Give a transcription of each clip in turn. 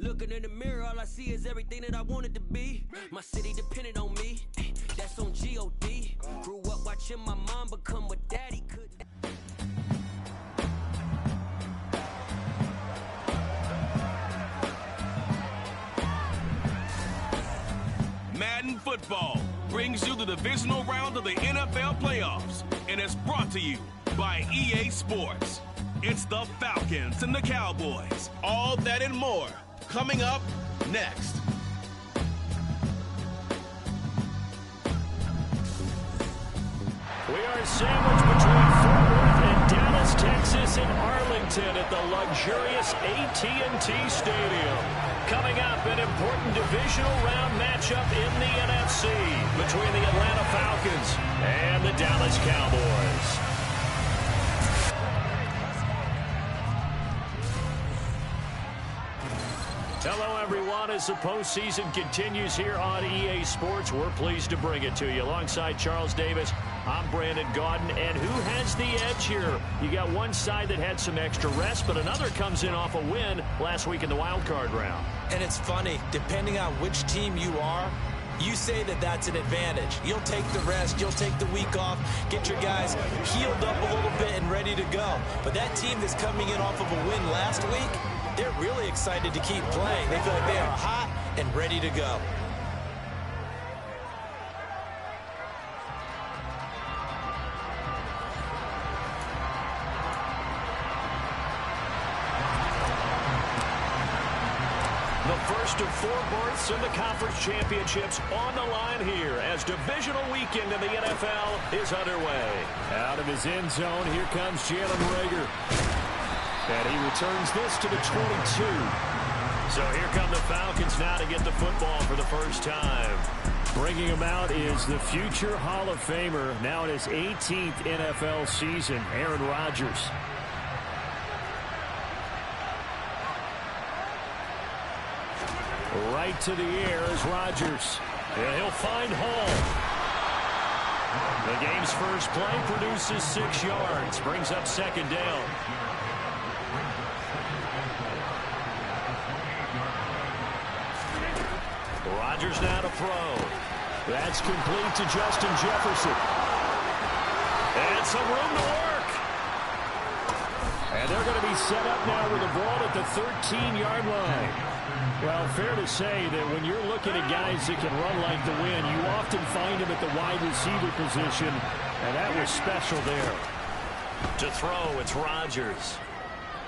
Looking in the mirror, all I see is everything that I wanted to be. My city depended on me, that's on G.O.D. Grew up watching my mom become what daddy could. Madden Football brings you the divisional round of the NFL playoffs, and it's brought to you by EA Sports. It's the Falcons and the Cowboys. All that and more coming up next. We are sandwiched between Fort Worth and Dallas, Texas, and Arlington at the luxurious AT&T Stadium. Coming up, an important divisional round matchup in the NFC between the Atlanta Falcons and the Dallas Cowboys. Hello, everyone. As the postseason continues here on EA Sports, we're pleased to bring it to you. Alongside Charles Davis, I'm Brandon Gaudin. And who has the edge here? You got one side that had some extra rest, but another comes in off a win last week in the wild card round. And it's funny, depending on which team you are, you say that that's an advantage. You'll take the rest, you'll take the week off, get your guys healed up a little bit and ready to go. But that team that's coming in off of a win last week, they're really excited to keep playing. They feel like they are hot and ready to go. The first of 4 berths in the conference championships on the line here as divisional weekend in the NFL is underway. Out of his end zone, here comes Jalen Reagor. And he returns this to the 22. So here come the Falcons now to get the football for the first time. Bringing him out is the future Hall of Famer, now in his 18th NFL season, Aaron Rodgers. Right to the air is Rodgers. And he'll find Hall. The game's first play produces 6 yards, brings up second down. Rodgers now to throw. That's complete to Justin Jefferson. And some room to work. And they're going to be set up now with the ball at the 13-yard line. Well, fair to say that when you're looking at guys that can run like the wind, you often find them at the wide receiver position, and that was special there. To throw, it's Rodgers.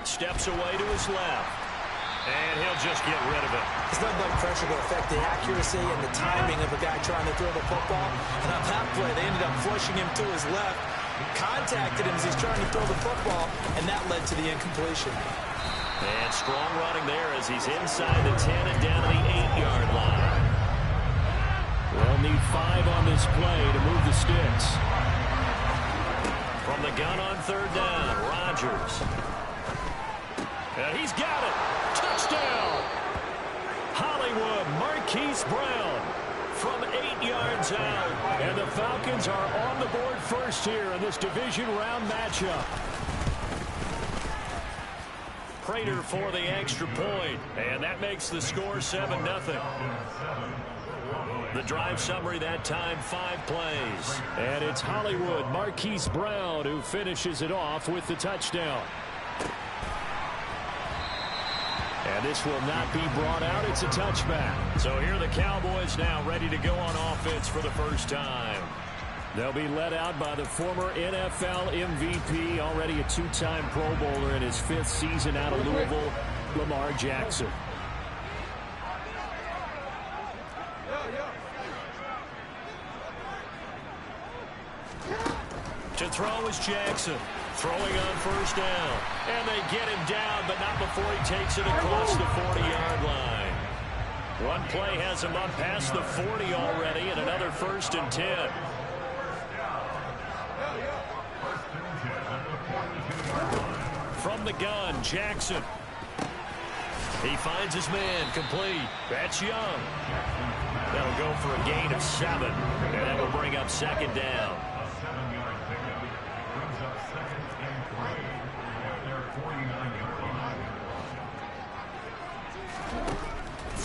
Steps away to his left. And he'll just get rid of it. It's not like pressure will affect the accuracy and the timing of a guy trying to throw the football. And on that play, they ended up flushing him to his left, contacted him as he's trying to throw the football, and that led to the incompletion. And strong running there as he's inside the 10 and down to the 8-yard line. They'll need 5 on this play to move the sticks. From the gun on third down, Rodgers. And he's got it. Touchdown. Hollywood, Marquise Brown from 8 yards out. And the Falcons are on the board first here in this division round matchup. Prater for the extra point, and that makes the score 7-0. The drive summary that time, 5 plays. And it's Hollywood, Marquise Brown, who finishes it off with the touchdown. And this will not be brought out. It's a touchback. So here are the Cowboys now ready to go on offense for the first time. They'll be led out by the former NFL MVP, already a 2-time Pro Bowler in his 5th season out of Louisville, Lamar Jackson. To throw is Jackson. Throwing on first down. And they get him down, but not before he takes it across the 40-yard line. One play has him up past the 40 already, and another 1st and 10. From the gun, Jackson. He finds his man, complete. That's Young. That'll go for a gain of 7, and that will bring up second down.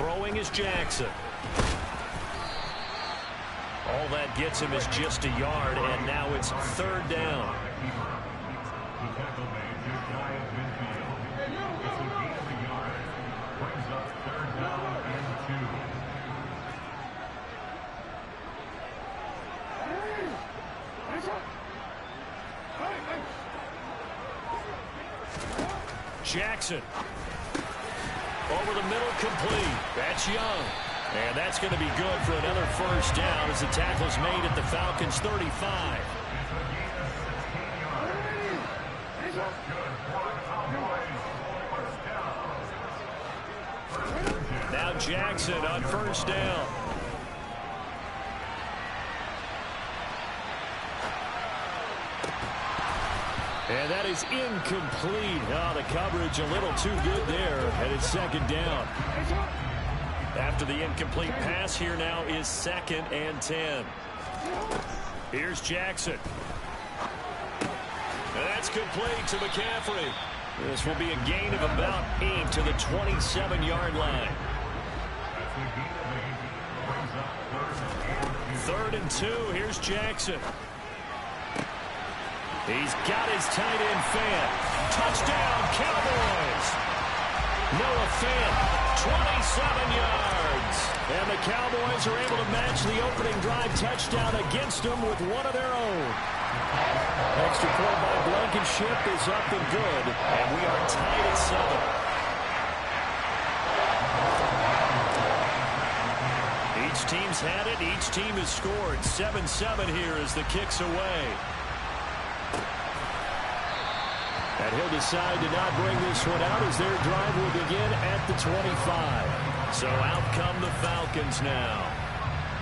Throwing is Jackson. All that gets him is just a yard, and now it's 3rd down. Jackson. Over the middle, complete. That's Young. And that's going to be good for another 1st down as the tackle's made at the Falcons' 35. Now Jackson on 1st down. And that is incomplete. Oh, the coverage a little too good there, and it's 2nd down. After the incomplete pass, here now is 2nd and 10. Here's Jackson. And that's complete to McCaffrey. This will be a gain of about 8 to the 27-yard line. 3rd and 2. Here's Jackson. He's got his tight end fan. Touchdown, Cowboys. Noah Fant, 27 yards. And the Cowboys are able to match the opening drive touchdown against them with one of their own. Extra point by Blankenship is up and good. And we are tied at 7. Each team's had it. Each team has scored. 7-7 here as the kick's away. And he'll decide to not bring this one out as their drive will begin at the 25. So out come the Falcons now.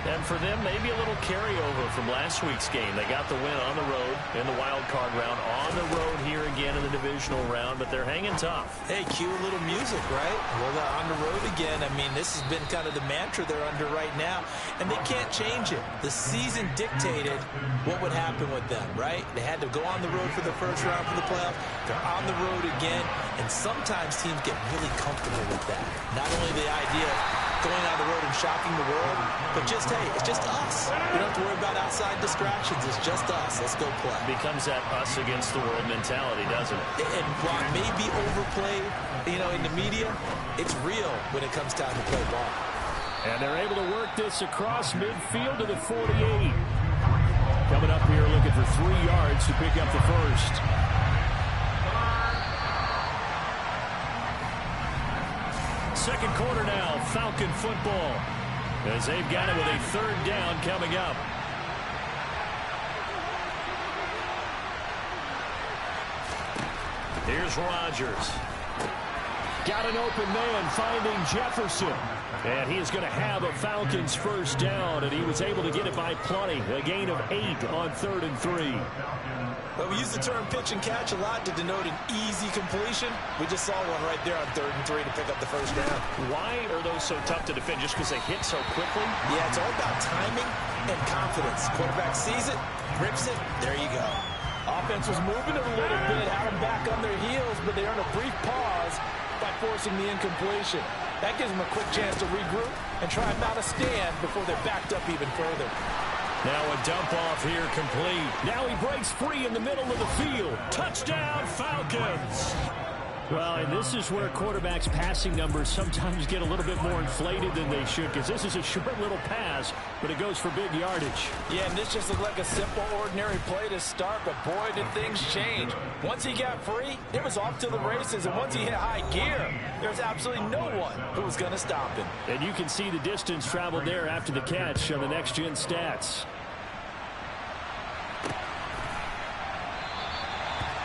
And for them, maybe a little carryover from last week's game. They got the win on the road in the wild card round, on the road here again in the divisional round, but they're hanging tough. Hey, cue a little music, right? Well, they're on the road again. I mean, this has been kind of the mantra they're under right now, and they can't change it. The season dictated what would happen with them, right? They had to go on the road for the 1st round for the playoffs. They're on the road again, and sometimes teams get really comfortable with that. Not only the idea of going on the road and shocking the world, but just, hey, it's just us. We don't have to worry about outside distractions. It's just us. Let's go play. Becomes that us against the world mentality, doesn't it? And while it may be overplayed, in the media, it's real when it comes time to play ball. And they're able to work this across midfield to the 48. Coming up here looking for 3 yards to pick up the 1st. Second quarter now, Falcon football, as they've got it with a 3rd down coming up. Here's Rodgers. Got an open man finding Jefferson. And he is going to have a Falcons 1st down, and he was able to get it by plenty. A gain of 8 on 3rd and 3. Well, we use the term pitch and catch a lot to denote an easy completion. We just saw one right there on 3rd and 3 to pick up the 1st down. Why are those so tough to defend? Just because they hit so quickly? Yeah, it's all about timing and confidence. Quarterback sees it, grips it, there you go. Offense was moving it a little bit, had them back on their heels, but they earned a brief pause by forcing the incompletion. That gives them a quick chance to regroup and try and mount a stand before they're backed up even further. Now a dump off here complete. Now he breaks free in the middle of the field. Touchdown, Falcons! Well, and this is where quarterbacks' passing numbers sometimes get a little bit more inflated than they should, because this is a short little pass, but it goes for big yardage. Yeah, and this just looked like a simple, ordinary play to start, but boy, did things change. Once he got free, it was off to the races, and once he hit high gear, there's absolutely no one who was going to stop him. And you can see the distance traveled there after the catch on the next-gen stats.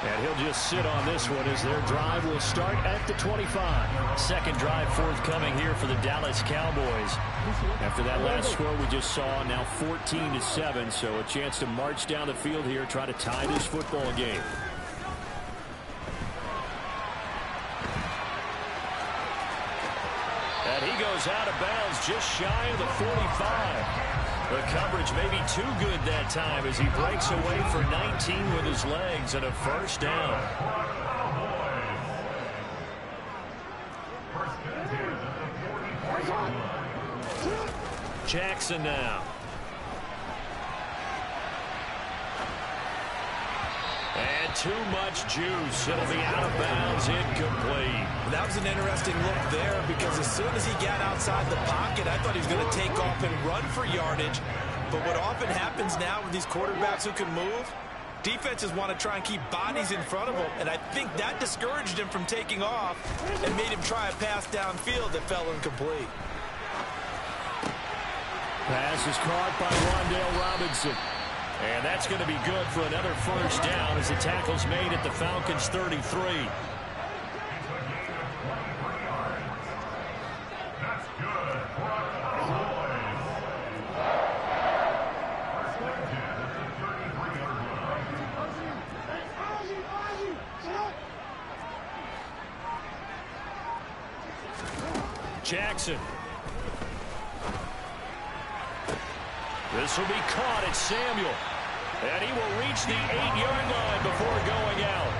And he'll just sit on this one as their drive will start at the 25. Second drive forthcoming here for the Dallas Cowboys. After that last score we just saw, now 14-7, so a chance to march down the field here, try to tie this football game. And he goes out of bounds just shy of the 45. The coverage may be too good that time as he breaks away for 19 with his legs and a 1st down. Jackson now. And too much juice. It'll be out of bounds, incomplete. That was an interesting look there because as soon as he got outside the pocket, I thought he was going to take off and run for yardage. But what often happens now with these quarterbacks who can move, defenses want to try and keep bodies in front of them, and I think that discouraged him from taking off and made him try a pass downfield that fell incomplete. Pass is caught by Rondale Robinson. And that's going to be good for another first down as the tackle's made at the Falcons' 33. Jackson. This will be caught at Samuel. And he will reach the 8-yard line before going out.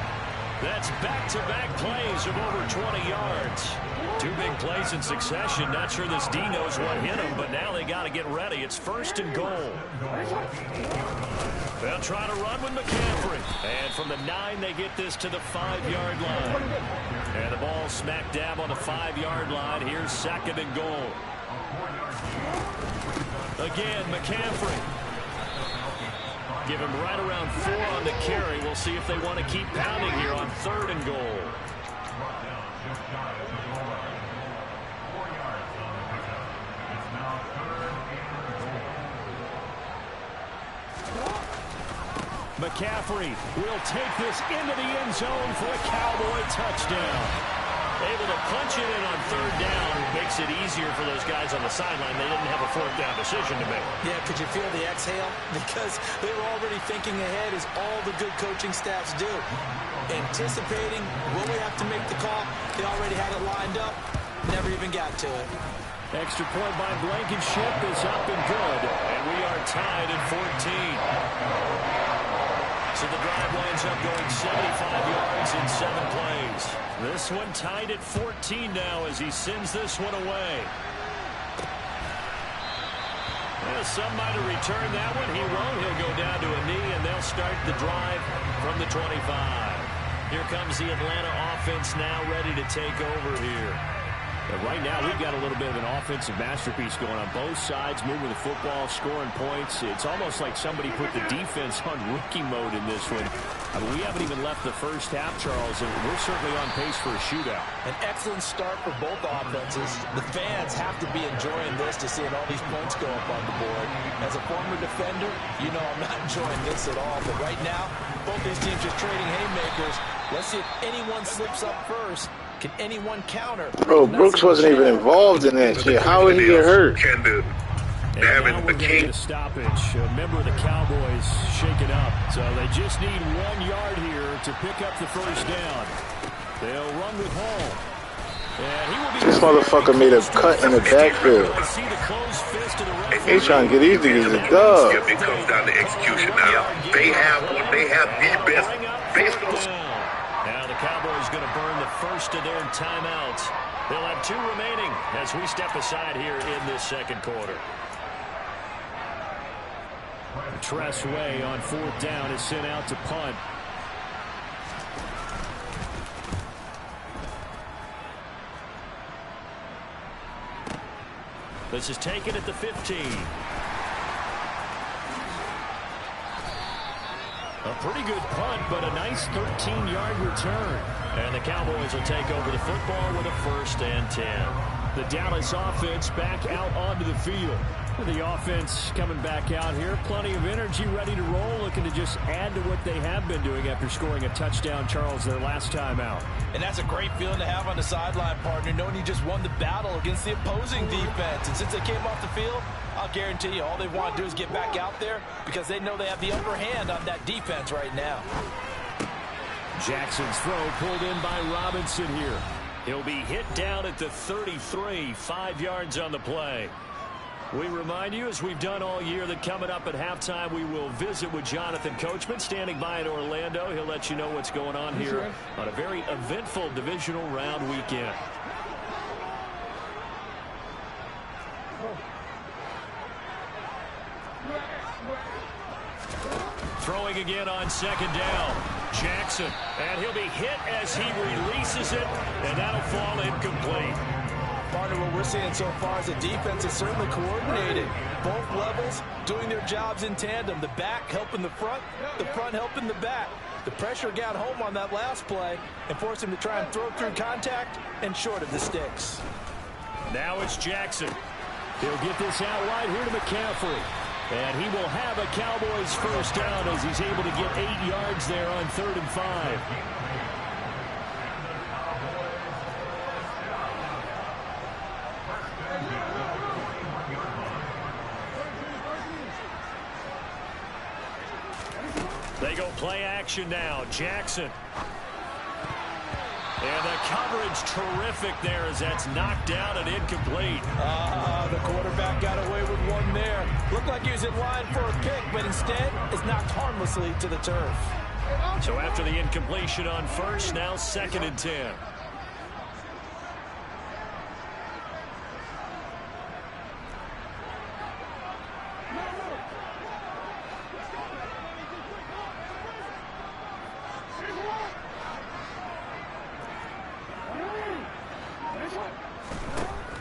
That's back-to-back plays of over 20 yards. Two big plays in succession. Not sure this D knows what hit him, but now they got to get ready. It's 1st and goal. They'll try to run with McCaffrey. And from the 9, they get this to the 5-yard line. And the ball smack dab on the 5-yard line. Here's 2nd and goal. Again, McCaffrey. Give him right around 4 on the carry. We'll see if they want to keep pounding here on 3rd and goal. McCaffrey will take this into the end zone for a Cowboy touchdown. Able to punch it in on 3rd down. Makes it easier for those guys on the sideline. They didn't have a 4th down decision to make. Yeah, could you feel the exhale? Because they were already thinking ahead, as all the good coaching staffs do. Anticipating, will we have to make the call? They already had it lined up. Never even got to it. Extra point by Blankenship is up and good. And we are tied at 14. So the drive winds up going 75 yards in 7 plays. This one tied at 14 now as he sends this one away. Well, some might have returned that one. He won't. He'll go down to a knee, and they'll start the drive from the 25. Here comes the Atlanta offense now ready to take over here. But right now, we've got a little bit of an offensive masterpiece going on both sides, moving the football, scoring points. It's almost like somebody put the defense on rookie mode in this one. I mean, we haven't even left the first half, Charles, and we're certainly on pace for a shootout. An excellent start for both offenses. The fans have to be enjoying this to seeing all these points go up on the board. As a former defender, you know I'm not enjoying this at all. But right now, both these teams just trading haymakers. Let's see if anyone slips up first. Can anyone counter? Bro, Brooks wasn't even involved in that shit. How would he get hurt? And now we're going to get a stoppage. A member of the Cowboys shaken up. So they just need 1 yard here to pick up the first down. They'll run with Hall. And he will be this motherfucker made a cut in the backfield. He's trying to get these niggas a dub. It comes down to execution now. They have the best baseball. Now the Cowboys going to burn the first of their timeouts. They'll have 2 remaining as we step aside here in this second quarter. Tress Way on 4th down is sent out to punt. This is taken at the 15. A pretty good punt, but a nice 13-yard return. And the Cowboys will take over the football with a 1st and 10. The Dallas offense back out onto the field. The offense coming back out here. Plenty of energy, ready to roll, looking to just add to what they have been doing after scoring a touchdown, Charles, their last time out. And that's a great feeling to have on the sideline, partner, knowing you just won the battle against the opposing defense. And since they came off the field, I'll guarantee you all they want to do is get back out there because they know they have the upper hand on that defense right now. Jackson's throw pulled in by Robinson here. He'll be hit down at the 33, 5 yards on the play. We remind you, as we've done all year, that coming up at halftime, we will visit with Jonathan Coachman, standing by in Orlando. He'll let you know what's going on here on a very eventful divisional round weekend. Throwing again on second down. Jackson, and he'll be hit as he releases it, and that'll fall incomplete. Partner, what we're seeing so far is the defense is certainly coordinated. Both levels doing their jobs in tandem. The back helping the front helping the back. The pressure got home on that last play and forced him to try and throw through contact and short of the sticks. Now it's Jackson. He'll get this out wide here to McCaffrey. And he will have a Cowboys first down as he's able to get 8 yards there on 3rd and 5. They go play action now. Jackson. And the coverage terrific there as that's knocked down and incomplete. The quarterback got away with one there. Looked like he was in line for a pick, but instead is knocked harmlessly to the turf. So after the incompletion on first, now 2nd and 10.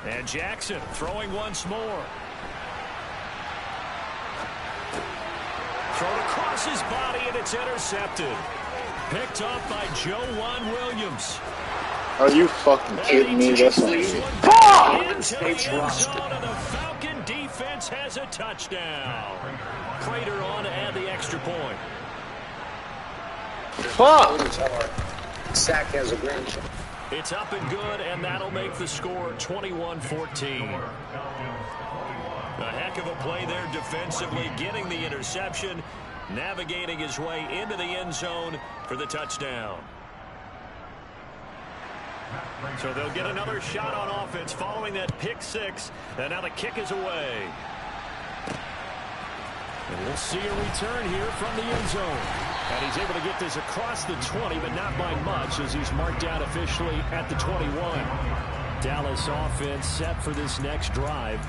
And Jackson throwing once more. Thrown across his body, and it's intercepted. Picked off by Joe Williams. Are you fucking kidding me? That's Into the end zone, and the Falcon defense has a touchdown. Prater on to add the extra point. fuck. Sack has a green. It's up and good, and that'll make the score 21-14. A heck of a play there defensively, getting the interception, navigating his way into the end zone for the touchdown. So they'll get another shot on offense following that pick six, and now the kick is away. And we'll see a return here from the end zone. And he's able to get this across the 20, but not by much as he's marked out officially at the 21. Dallas offense set for this next drive.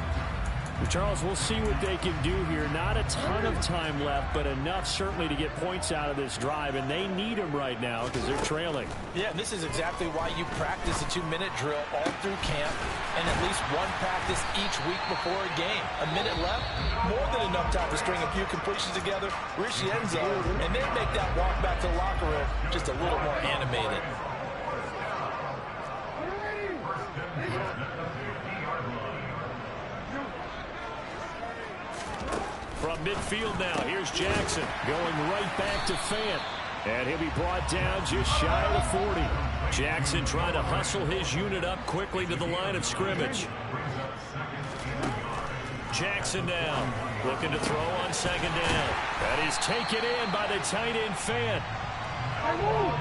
Charles, we'll see what they can do here. Not a ton of time left, but enough certainly to get points out of this drive, and they need them right now because they're trailing. Yeah, and this is exactly why you practice a 2-minute drill all through camp and at least one practice each week before a game. A minute left, more than enough time to string a few completions together, reach the end zone, and then make that walk back to the locker room just a little more animated. From midfield now, here's Jackson going right back to Fant. And he'll be brought down just shy of the 40. Jackson trying to hustle his unit up quickly to the line of scrimmage. Jackson now looking to throw on second down. That is taken in by the tight end Fant.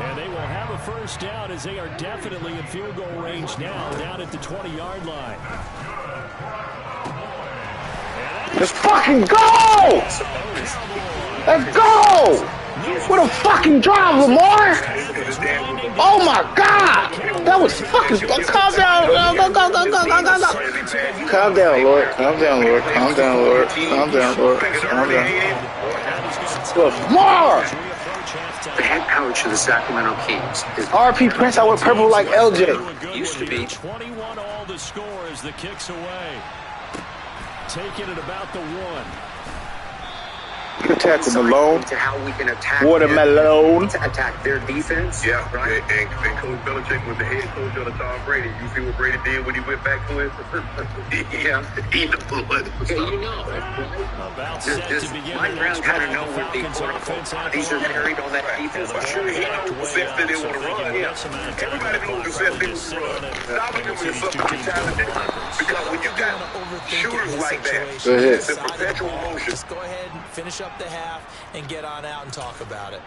And they will have a first down as they are definitely in field goal range now down at the 20-yard line. Let's fucking go! Let's go! What a fucking drive, Lamar! Oh my God! That was fucking. Calm down! Go! Calm down, Lord. Calm down, Lord. Calm down, Lord. Calm down, Lord. Calm down. Lamar! The head coach of the Sacramento Kings is RP Prince out with purple like LJ. Used to be 21 all the score as the kick's away. Taking it about the 1. Attack the Malone. to how we can attack Watermelon. to attack their defense. Yeah, right. And Coach Belichick was the head coach of the Tom Brady. You see what Brady did when he went back to it? Yeah. Eat the bullet. Okay, you know. About set to begin Mike the Brown next kind of drive. know The what the Falcons offense out bodies are there. carried on that defense. And the Sure, he ball knows the way sense out, that they so want to they run. can get some out of time. Everybody knows the sense they Just want sit to on run. it. Stop looking for something talented. Because when you got shooters like that, Go ahead. it's a perpetual motion. Just go ahead and finish up the half and get on out and talk about it.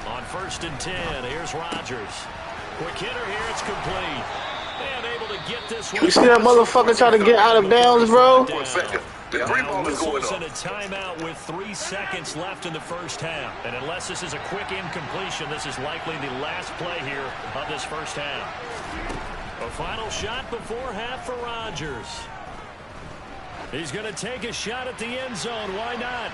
On 1st and 10, here's Rodgers. Quick hitter here, it's complete. And able to get this one. You see that motherfucker trying to get out of bounds, bro? 1 second. The three ball is going Whistles up. and a timeout with 3 seconds left in the first half. And unless this is a quick incompletion, this is likely the last play here of this first half. A final shot before half for Rodgers. He's going to take a shot at the end zone. Why not?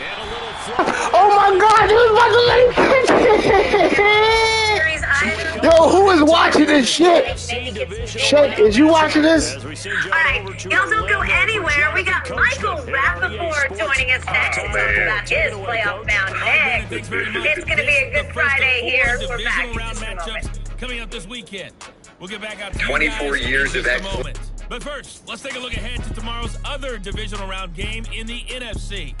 And a little fly. Oh my God, he was about to let it. Yo, who is watching this shit? Shake, is you watching this? Alright, y'all don't go anywhere. We got Michael Rappaport joining us next to talk about his playoff bound next. It's going to be a good Friday here. We're back in just a moment. Coming up this weekend. We'll get back out to 24 years of excellence. But first, let's take a look ahead to tomorrow's other divisional round game in the NFC.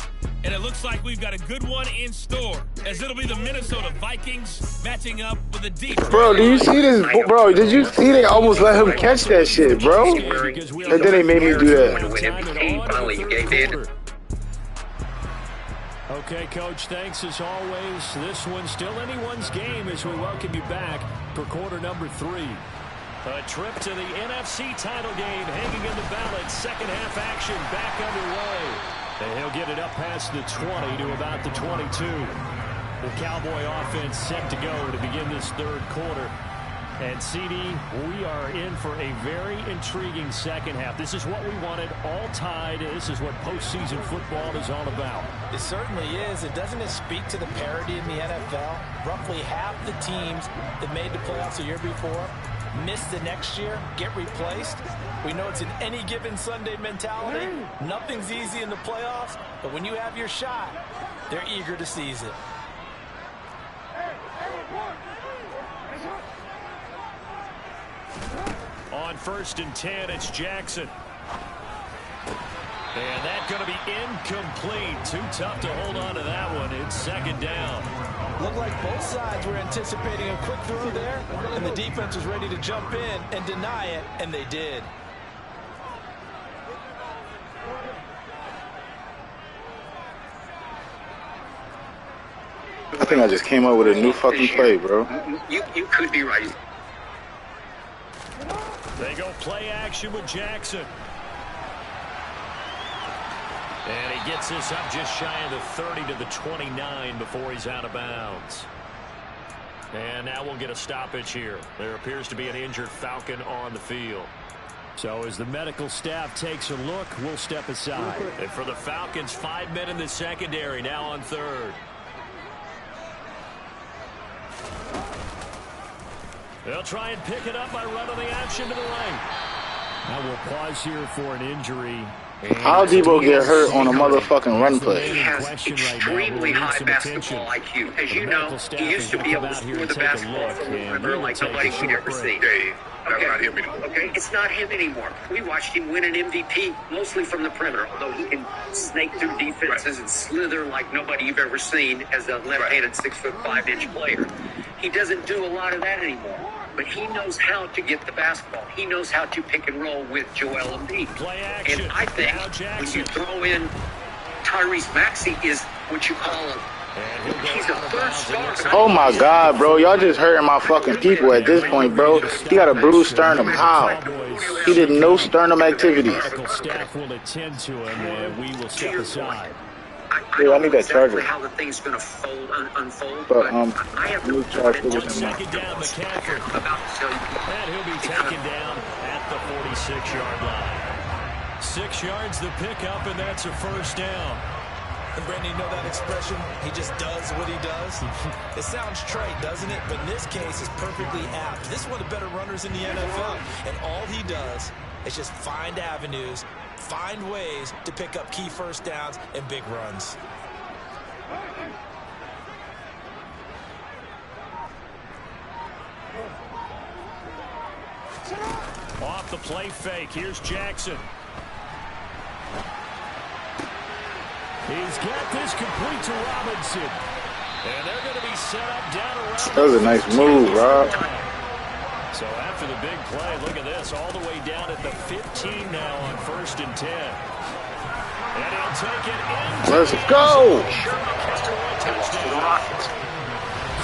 And it looks like we've got a good one in store, as it'll be the Minnesota Vikings matching up with the Detroit. Bro, do you see this? Bro, did you see they almost let him catch that shit, bro? And then they made me do that. Finally, you gave in. Okay, Coach, thanks as always. This one's still anyone's game as we welcome you back for quarter number 3. A trip to the NFC title game hanging in the balance. Second half action back underway. And he'll get it up past the 20 to about the 22. The Cowboy offense set to go to begin this third quarter. And CD, we are in for a very intriguing second half. This is what we wanted, all tied. This is what postseason football is all about. It certainly is. And doesn't it speak to the parity in the NFL? Roughly half the teams that made the playoffs the year before miss the next year, get replaced. We know it's an any given Sunday mentality. Nothing's easy in the playoffs, but when you have your shot, they're eager to seize it. On 1st and 10, it's Jackson. And that's going to be incomplete. Too tough to hold on to that one. It's second down. Looked like both sides were anticipating a quick throw there, and the defense was ready to jump in and deny it, and they did. I think I just came up with a new fucking play, bro. You could be right. They go play action with Jackson. And he gets this up just shy of the 30 to the 29 before he's out of bounds. And now we'll get a stoppage here. There appears to be an injured Falcon on the field. So as the medical staff takes a look, we'll step aside. And for the Falcons, 5 men in the secondary, now on third. They'll try and pick it up by running the action to the right. Now we'll pause here for an injury. How Debo get hurt on a motherfucking run play? He has extremely high basketball IQ. As you know, he used to be able to score the basketball from the perimeter like nobody we'd ever seen. Okay, it's not him anymore. We watched him win an MVP, mostly from the perimeter, although he can snake through defenses and slither like nobody you've ever seen as a left-handed 6'5" player. He doesn't do a lot of that anymore. But he knows how to get the basketball. He knows how to pick and roll with Joel Embiid. And I think when you throw in Tyrese Maxey is what you call he's a third star. Oh my God, bro. Y'all just hurting my fucking people at this point, bro. He got a bruised sternum. How? He did no sternum activities. Staff will attend to him, and we will step aside. I don't know exactly how the thing's going to unfold, but I have no second down, McCaffrey. And he'll be taken down at the 46-yard line. 6 yards the pickup, and that's a first down. And Brandon, you know that expression? He just does what he does. It sounds trite, doesn't it? But in this case, it's perfectly apt. This is one of the better runners in the NFL, and all he does is just find avenues, find ways to pick up key first downs and big runs. Off the play fake, here's Jackson. He's got this complete to Robinson. And they're going to be set up down around. That was a nice move, Rob. So after the big play, look at this, all the way down at the 15 now on 1st and 10. And he'll take it in. Let's go.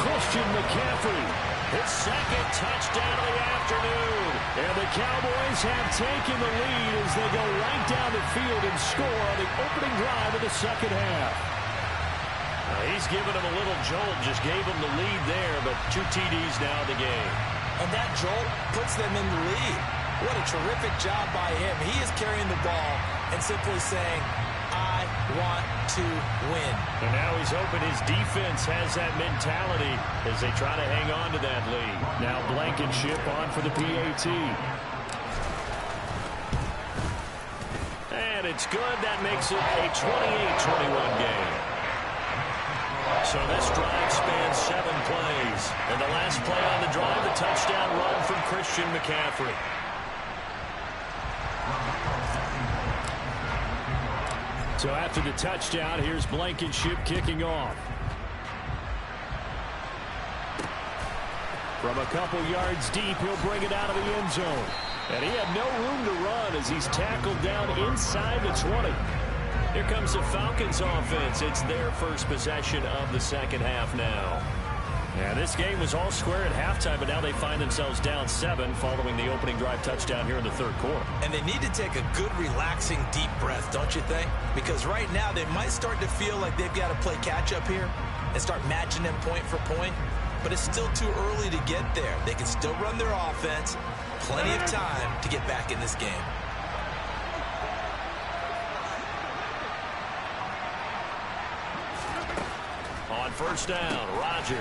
Christian McCaffrey, his second touchdown of the afternoon. And the Cowboys have taken the lead as they go right down the field and score on the opening drive of the second half. He's given him a little jolt, just gave him the lead there, but 2 TDs now in the game. and that jolt puts them in the lead. What a terrific job by him. He is carrying the ball and simply saying, I want to win. And now he's hoping his defense has that mentality as they try to hang on to that lead. Now Blankenship on for the PAT. And it's good. That makes it a 28-21 game. So this drive spans 7 plays. And the last play on the drive, the touchdown run from Christian McCaffrey. So after the touchdown, here's Blankenship kicking off. From a couple yards deep, he'll bring it out of the end zone. And he had no room to run as he's tackled down inside the 20. Here comes the Falcons offense. It's their first possession of the second half now. Yeah, this game was all square at halftime, but now they find themselves down 7 following the opening drive touchdown here in the third quarter. And they need to take a good, relaxing, deep breath, don't you think? Because right now they might start to feel like they've got to play catch-up here and start matching them point for point. But it's still too early to get there. They can still run their offense. Plenty of time to get back in this game. On first down, Rodgers.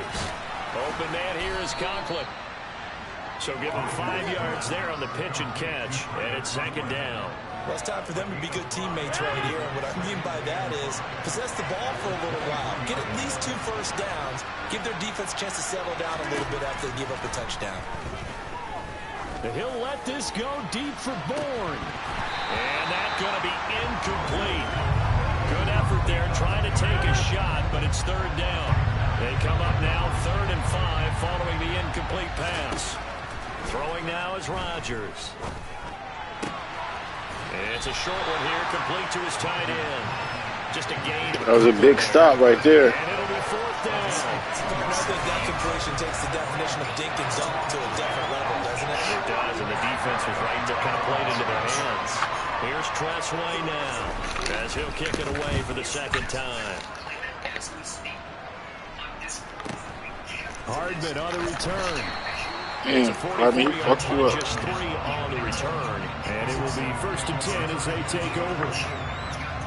Open man here is Conklin. So give him 5 yards there on the pitch and catch, and it's second down. Well, it's time for them to be good teammates right here. And what I mean by that is possess the ball for a little while. Get at least 2 first downs. Give their defense a chance to settle down a little bit after they give up a touchdown. And he'll let this go deep for Bourne. And that's going to be incomplete. Good effort there trying to take a shot, but it's third down. They come up now 3rd and 5 following the incomplete pass. Throwing now is Rodgers. It's a short one here, complete to his tight end. Just a gain. That was a big stop right there. And it'll be 4th down. I think that completion takes the definition of dink and dunk to a different level, doesn't it? It does, and the defense was right there, kind of played into their hands. Here's Tressway now, as he'll kick it away for the second time. Hardman on the return. Hardman, fuck you up. Just 3 on the return, and it will be 1st and 10 as they take over.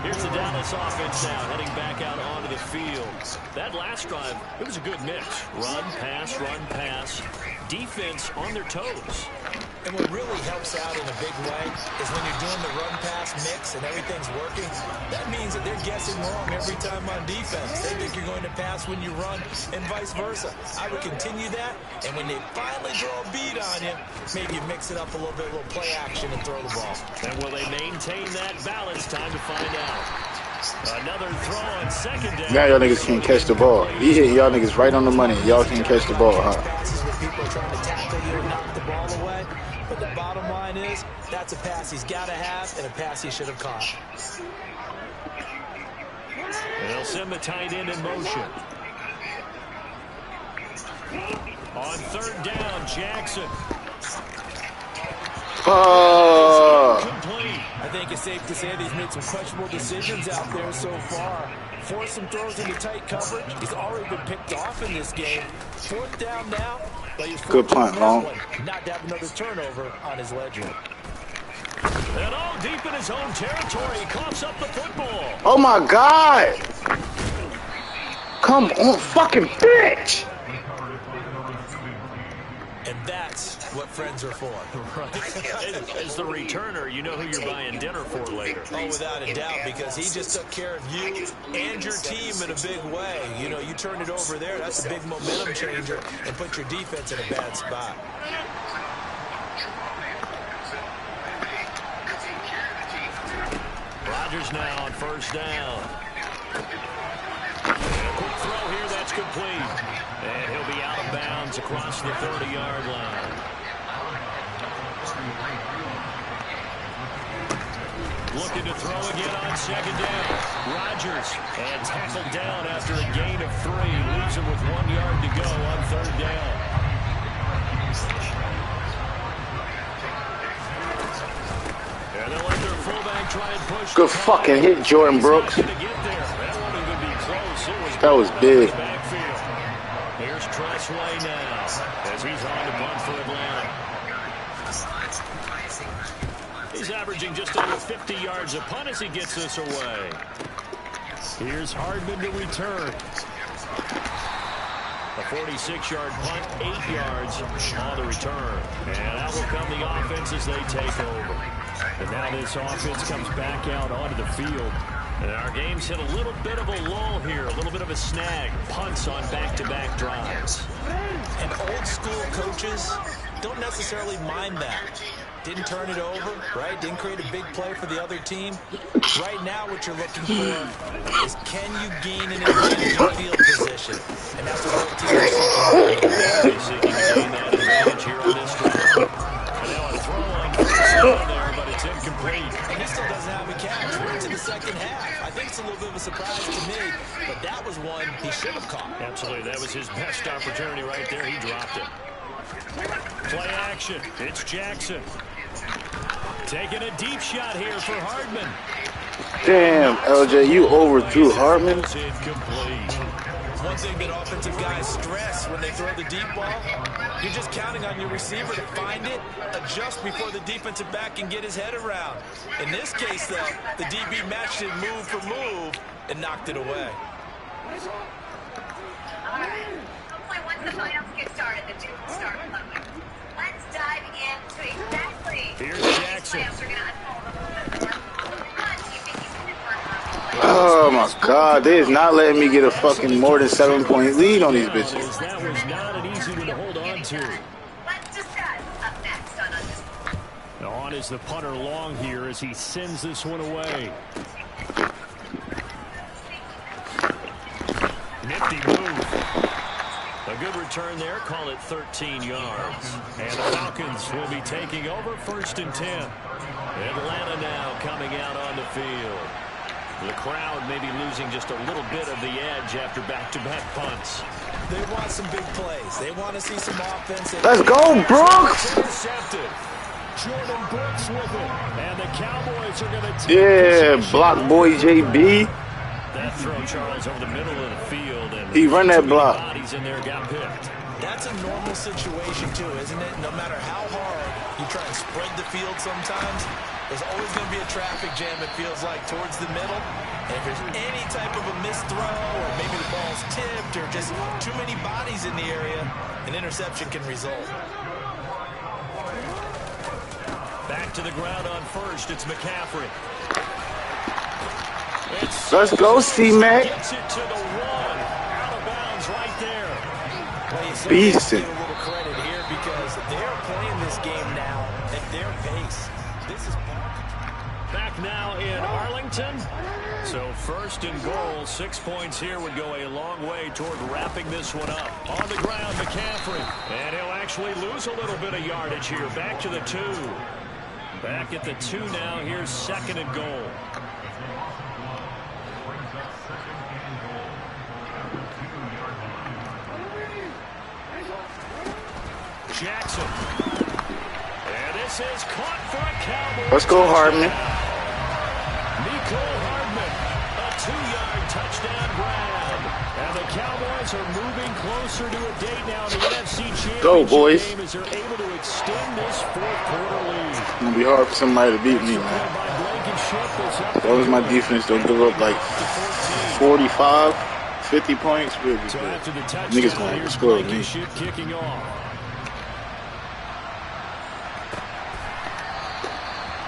Here's the Dallas offense now, heading back out onto the field. That last drive, it was a good mix. Run, pass, defense on their toes. And what really helps out in a big way is when you're doing the run-pass mix and everything's working, that means that they're guessing wrong every time on defense. They think you're going to pass when you run and vice versa. I would continue that, and when they finally throw a beat on you, maybe you mix it up a little bit, a little play action and throw the ball. And will they maintain that balance? Time to find out. Another throw on second down. Now y'all niggas can't catch the ball. He hit y'all niggas right on the money. Y'all can't catch the ball, huh? Passes where people are trying to tackle you and knock the ball away. But the bottom line is, that's a pass he's got to have and a pass he should have caught. And they'll send the tight end in motion. On 3rd down, Jackson. I think it's safe to say that he's made some questionable decisions out there so far. Forced some throws into tight coverage. He's already been picked off in this game. 4th down now. Good punt, Long. Not to have another turnover on his ledger. And all deep in his own territory, he coughs up the football. Oh my God! Come on, fucking bitch! And that's what friends are for. As the returner, you know who you're buying dinner for later. Oh, without a doubt, because he just took care of you and your team in a big way. You know, you turned it over there. That's a big momentum changer and put your defense in a bad spot. Rodgers now on 1st down. And a quick throw here, that's complete. And he'll be out of bounds across the 30-yard line. Looking to throw again on 2nd down. Rodgers, and tackled down after a gain of 3. Leaves him with 1 yard to go on 3rd down. And they'll let their fullback try and push. Good fucking hit, Jordan Brooks. That was big. Here's Tressway now as he's on the punt for Atlanta. He's averaging just under 50 yards a punt as he gets this away. Here's Hardman to return. A 46-yard punt, 8 yards on the return. And out will come the offense as they take over. And now this offense comes back out onto the field. And our game's hit a little bit of a lull here, a little bit of a snag. Punts on back-to-back drives. And old-school coaches don't necessarily mind that. Didn't turn it over, right? Didn't create a big play for the other team. Right now what you're looking for is, can you gain an advantage in field position? And that's what both teams are seeking to gain that advantage here on this drive. And now a throw on there, but it's incomplete. And he still doesn't have a catch. We're into the second half. I think it's a little bit of a surprise to me, but that was one he should have caught. Absolutely. That was his best opportunity right there. He dropped it. Play action. It's Jackson. Taking a deep shot here for Hardman. Damn, LJ, you overthrew Hardman. One thing that offensive guys stress when they throw the deep ball, you're just counting on your receiver to find it, adjust before the defensive back can get his head around. In this case, though, the DB matched it move for move and knocked it away. All right. Hopefully once the finals get started, the two will start flowing. Let's dive into exactly Here's Jackson. how these playoffs are going to unfold a little bit more. What do you think you can work on? Oh my God, they is not letting me get a fucking more than 7-point lead on these bitches. That was not an easy one to hold on to. Let's discuss up next on Undisputed. On is the punter long here as he sends this one away. Nifty move. A good return there. Call it 13 yards. And the Falcons will be taking over 1st and 10. Atlanta now coming out on the field. The crowd may be losing just a little bit of the edge after back-to-back punts. They want some big plays. They want to see some offense. Let's go, Brooks! Intercepted. Jordan Brooks with it. And the Cowboys are going to take Yeah, block boy JB. that throw, Charles, over the middle of the field. And He run that block. bodies in there got picked. That's a normal situation, too, isn't it? No matter how hard you try and spread the field sometimes, there's always going to be a traffic jam, it feels like, towards the middle. And if there's any type of a missed throw, or maybe the ball's tipped, or just too many bodies in the area, an interception can result. Back to the ground on first. It's McCaffrey. Let's go, C-Mac. Gets it to the one. Out of bounds right there. Well, you said Beastin'. a little credit here because they're playing this game now at their pace. This is Back now in Arlington. So 1st and goal. 6 points here would go a long way toward wrapping this one up. On the ground, McCaffrey. And he'll actually lose a little bit of yardage here. Back to the 2. Back at the 2 now. Here's 2nd and goal. Jackson. And this is caught for a Cowboy. Let's go, Hardman. Nicole Hardman, a 2-yard touchdown grab. And the Cowboys are moving closer to a date now in the NFC Championship Go, boys. game as they're able to extend this 4th quarter lead. It's gonna be hard for somebody to beat me, man. As long as my defense don't give up like 45, 50 points, we'll be So good. after the touchdown, Niggas gonna have to here's score with me. Blankenship kicking off.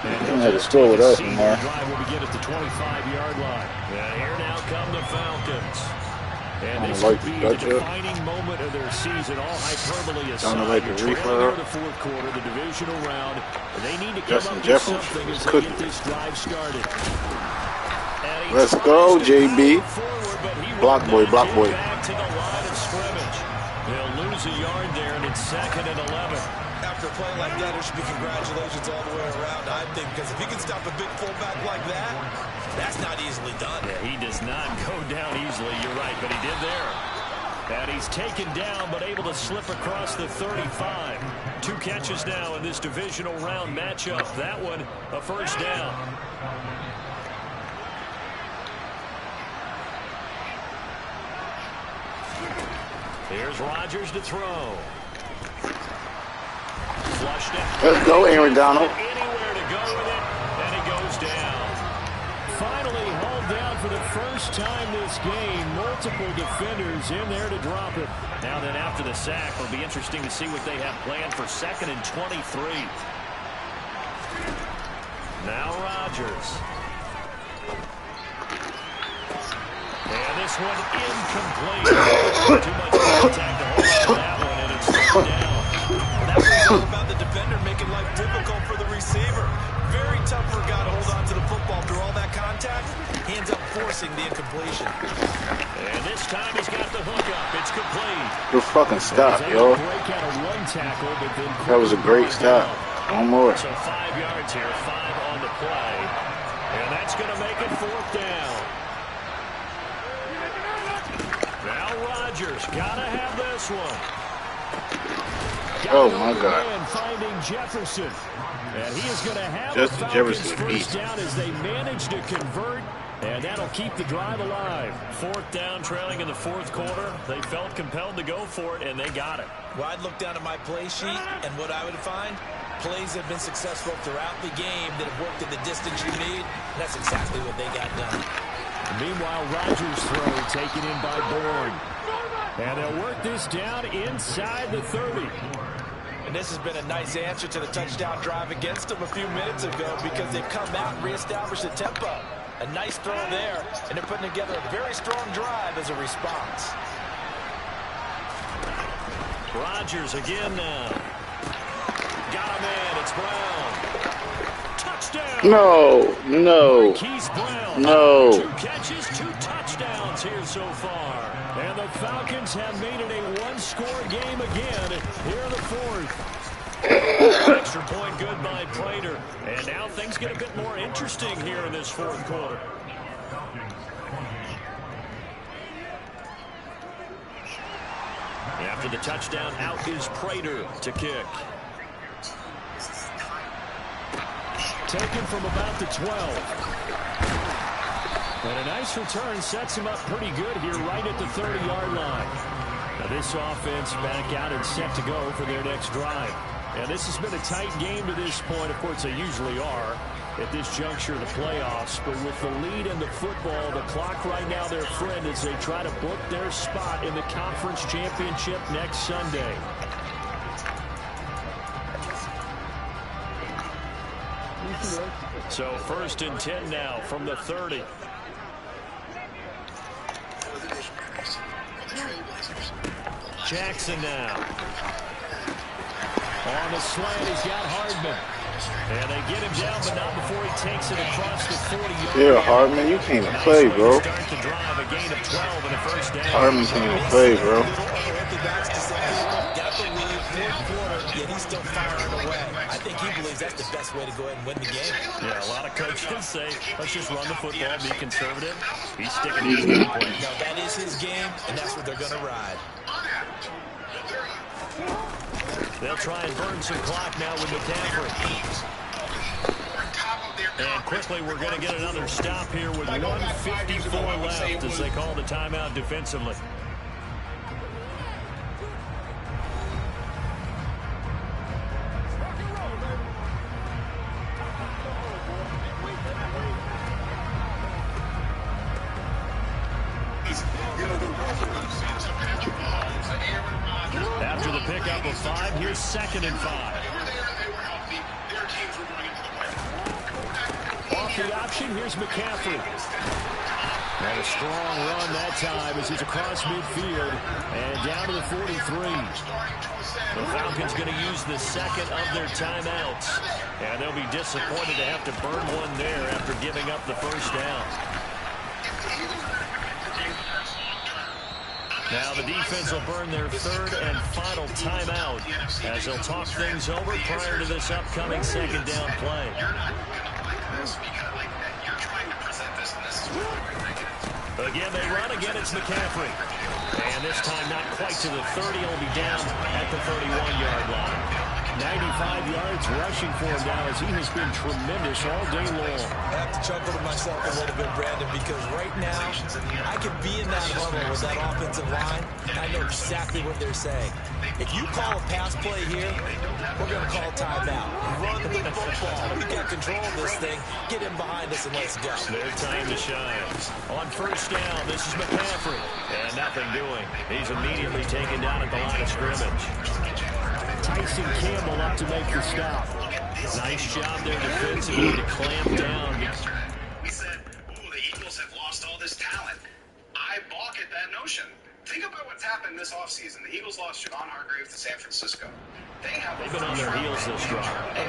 You're gonna have to score with us, Lamar. Drive will begin at the 25-yard line. And here now come the Falcons. And this could be the defining moment of their season. All hyperbole aside, trailing the 4th quarter, the divisional round. They need to come up with something as they get this drive started. Let's go, JB. Block boy, block boy. Back to the line of scrimmage. They'll lose a yard there, and it's 2nd and 11. After a play like that, there should be congratulations all the way around, I think, because if you can stop a big fullback like that, that's not easily done. Yeah, he does not go down easily, you're right, but he did there. And he's taken down, but able to slip across the 35. 2 catches now in this divisional round matchup. That one, a 1st down. Here's Rodgers to throw. Flushed it. Let's go, Aaron Donald. Anywhere to go with it, and he goes down. Finally hauled down for the first time this game. Multiple defenders in there to drop it. Now then, after the sack, it'll be interesting to see what they have planned for 2nd and 23. Now Rodgers. And this one incomplete. Too much contact to hold on that one, and it's thrown down. That was all about the defender making life difficult for the receiver. Very tough for a guy to hold on to the football through all that contact. He ends up forcing the incompletion. And this time he's got the hook up. It's complete. Good fucking stop, yo. That was a great stop. One more. So 5 yards here, 5 on the play. And that's going to make it 4th down. Now Rodgers, gotta have this one. Oh my God. Finding Jefferson. And he is going to have Justin the Jefferson first down as they manage to convert. And that'll keep the drive alive. 4th down, trailing in the 4th quarter. They felt compelled to go for it, and they got it. Well, I'd look down at my play sheet, and what I would find, plays have been successful throughout the game that have worked at the distance you need. That's exactly what they got done. Meanwhile, Rodgers' throw taken in by Bourne. And they'll work this down inside the 30. And this has been a nice answer to the touchdown drive against them a few minutes ago because they've come out and reestablished the tempo. A nice throw there, and they're putting together a very strong drive as a response. Rodgers again now. Got him in. It's Brown. Touchdown. No. Brown. No. 2 catches, 2 touchdowns here so far. And the Falcons have made it a 1-score game again here in the 4th. Extra point good by Prater. And now things get a bit more interesting here in this 4th quarter. After the touchdown, out is Prater to kick. Taken from about the 12. And a nice return sets him up pretty good here right at the 30-yard line. Now this offense back out and set to go for their next drive. And this has been a tight game to this point. Of course, they usually are at this juncture of the playoffs. But with the lead in the football, the clock right now their friend as they try to book their spot in the conference championship next Sunday. So 1st and 10 now from the 30. Jackson now. On the slant, he's got Hardman. And they get him down, but not before he takes it across the 40-yard line. Yeah, Hardman, you can't even play, bro. Start the drive, a gain of 12 and a 1st down. Hardman can't even play, bro. Got the lead, 4th quarter, yet he's still firing away. I think he believes that's the best way to go ahead and win the game. Yeah, a lot of coaches say, let's just run the football, be conservative. He's sticking to his game plan. No, that is his game, and that's what they're going to ride. They'll try and burn some clock now with McCaffrey. And quickly, we're going to get another stop here with 1:54 left as they call the timeout defensively. After the pickup of 5, here's 2nd and 5. Off the option, here's McCaffrey. And a strong run that time as he's across midfield and down to the 43. The Falcons going to use the 2nd of their timeouts. And they'll be disappointed to have to burn one there after giving up the 1st down. Now the defense will burn their 3rd and final timeout as they'll talk things over prior to this upcoming 2nd down play. Again, they run. Again, it's McCaffrey. And this time not quite to the 30. He'll be down at the 31-yard line. 95 yards rushing for him now, as he has been tremendous all day long. I have to chuckle to myself a little bit, Brandon, because right now I could be in that huddle with that offensive line, and I know exactly what they're saying. If you call a pass play here, we're going to call timeout. Run the football. We got control of this thing. Get him behind us and let's go. Their time to shine. On first down, this is McCaffrey. And nothing doing. He's immediately taken down at the line of scrimmage. Tyson Campbell up to make the stop. Nice job there defensively to clamp down. We said, ooh, the Eagles have lost all this talent. I balk at that notion. Think about what's happened this offseason. The Eagles lost Javon Hargrave to San Francisco. They've been on their heels this year.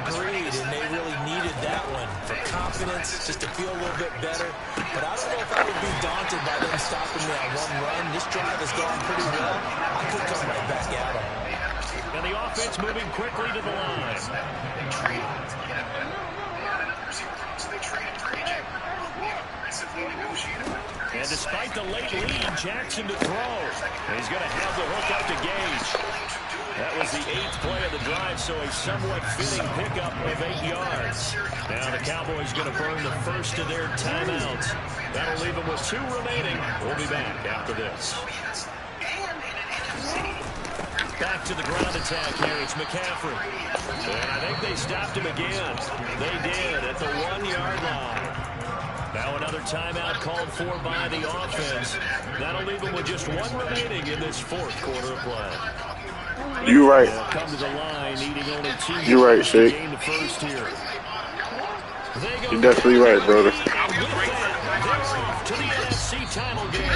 Agreed, and they really needed that one for confidence, just to feel a little bit better. But I don't know if I would be daunted by them stopping that one run. This drive has gone pretty well. I could come right back at them. And the offense moving quickly to the line. And despite the late lead, Jackson to throw. He's going to have the hook up to Gage. That was the 8th play of the drive, so a somewhat fitting pickup of 8 yards. Now the Cowboys going to burn the first of their timeouts. That'll leave them with 2 remaining. We'll be back after this. Back to the ground attack here. It's McCaffrey. And I think they stopped him again. They did at the 1-yard line. Now another timeout called for by the offense. That'll leave them with just 1 remaining in this 4th quarter of play. You're right. Come to the line, needing only 2 You're right, Shake. gain the first here. You're definitely right, brother. And with that, they're off to the NFC title game.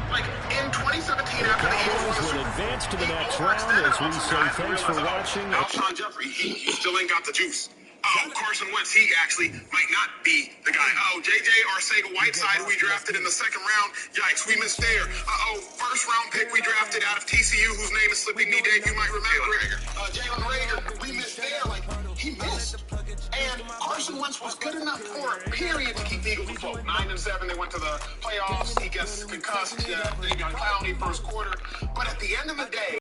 Like in 2017, after the Cowboys will advance to the next round as we say thanks for watching. Alshon Jeffrey, he still ain't got the juice. Oh, Carson Wentz, he actually might not be the guy. Oh, J.J. Arcega-Whiteside, who we drafted in the 2nd round. Yikes, we missed there. Uh-oh, 1st-round pick we drafted out of TCU, whose name is slipping me, Dave, you might remember. Jalen Reagor, we missed there. Like, he missed. And Carson Wentz was good enough for a period to keep the Eagles afloat. 9-7, they went to the playoffs. He gets concussed. Davion Clowney, 1st quarter. But at the end of the day,